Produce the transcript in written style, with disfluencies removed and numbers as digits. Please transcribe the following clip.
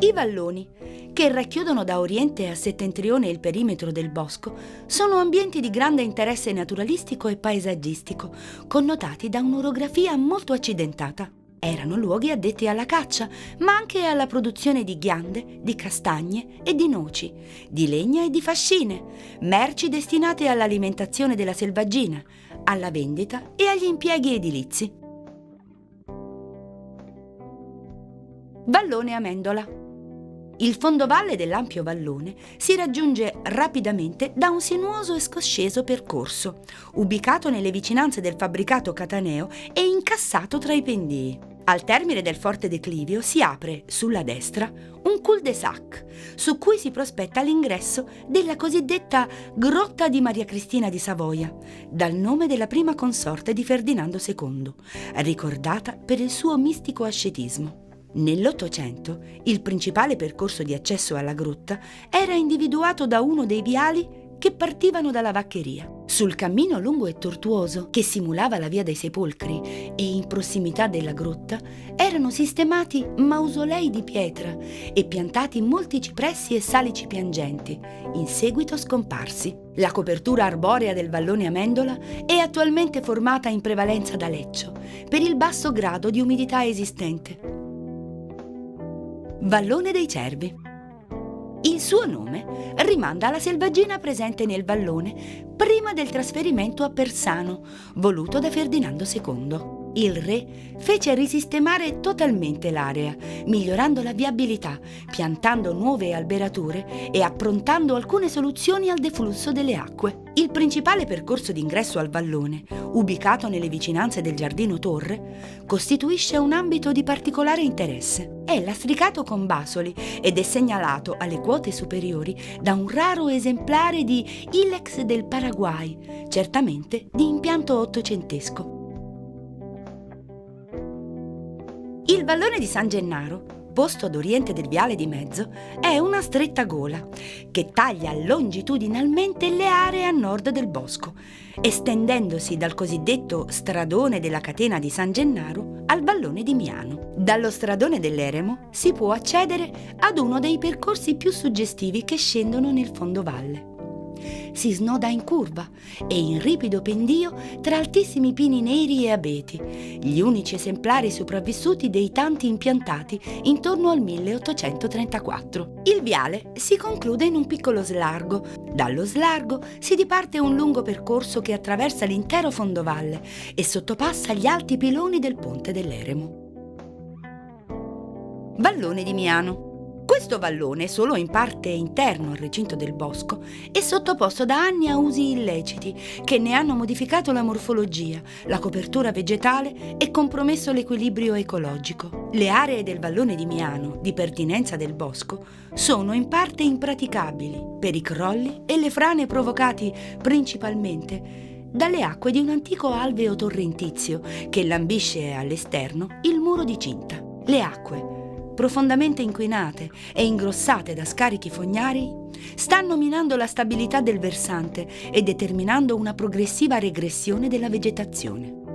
I valloni, che racchiudono da oriente a settentrione il perimetro del bosco, sono ambienti di grande interesse naturalistico e paesaggistico, connotati da un'orografia molto accidentata. Erano luoghi addetti alla caccia, ma anche alla produzione di ghiande, di castagne e di noci, di legna e di fascine, merci destinate all'alimentazione della selvaggina, alla vendita e agli impieghi edilizi. Vallone Amendola. Il fondovalle dell'ampio vallone si raggiunge rapidamente da un sinuoso e scosceso percorso, ubicato nelle vicinanze del fabbricato cataneo e incassato tra i pendii. Al termine del forte declivio si apre, sulla destra, un cul-de-sac, su cui si prospetta l'ingresso della cosiddetta Grotta di Maria Cristina di Savoia, dal nome della prima consorte di Ferdinando II, ricordata per il suo mistico ascetismo. Nell'Ottocento, il principale percorso di accesso alla grotta era individuato da uno dei viali che partivano dalla vaccheria. Sul cammino lungo e tortuoso che simulava la via dei Sepolcri e in prossimità della grotta erano sistemati mausolei di pietra e piantati molti cipressi e salici piangenti, in seguito scomparsi. La copertura arborea del vallone Amendola è attualmente formata in prevalenza da leccio, per il basso grado di umidità esistente. Vallone dei Cervi. Il suo nome rimanda alla selvaggina presente nel vallone prima del trasferimento a Persano, voluto da Ferdinando II. Il re fece risistemare totalmente l'area, migliorando la viabilità, piantando nuove alberature e approntando alcune soluzioni al deflusso delle acque. Il principale percorso d'ingresso al vallone, ubicato nelle vicinanze del Giardino Torre, costituisce un ambito di particolare interesse. È lastricato con basoli ed è segnalato alle quote superiori da un raro esemplare di Ilex del Paraguay, certamente di impianto ottocentesco. Il vallone di San Gennaro, posto ad oriente del viale di mezzo, è una stretta gola che taglia longitudinalmente le aree a nord del bosco, estendendosi dal cosiddetto stradone della catena di San Gennaro al vallone di Miano. Dallo stradone dell'Eremo si può accedere ad uno dei percorsi più suggestivi che scendono nel fondovalle. Si snoda in curva e in ripido pendio tra altissimi pini neri e abeti, gli unici esemplari sopravvissuti dei tanti impiantati intorno al 1834. Il viale si conclude in un piccolo slargo. Dallo slargo si diparte un lungo percorso che attraversa l'intero fondovalle e sottopassa gli alti piloni del ponte dell'Eremo. Vallone di Miano. Questo vallone, solo in parte interno al recinto del bosco, è sottoposto da anni a usi illeciti che ne hanno modificato la morfologia, la copertura vegetale e compromesso l'equilibrio ecologico. Le aree del vallone di Miano, di pertinenza del bosco, sono in parte impraticabili per i crolli e le frane provocati principalmente dalle acque di un antico alveo torrentizio che lambisce all'esterno il muro di cinta. Le acque, profondamente inquinate e ingrossate da scarichi fognari, stanno minando la stabilità del versante e determinando una progressiva regressione della vegetazione.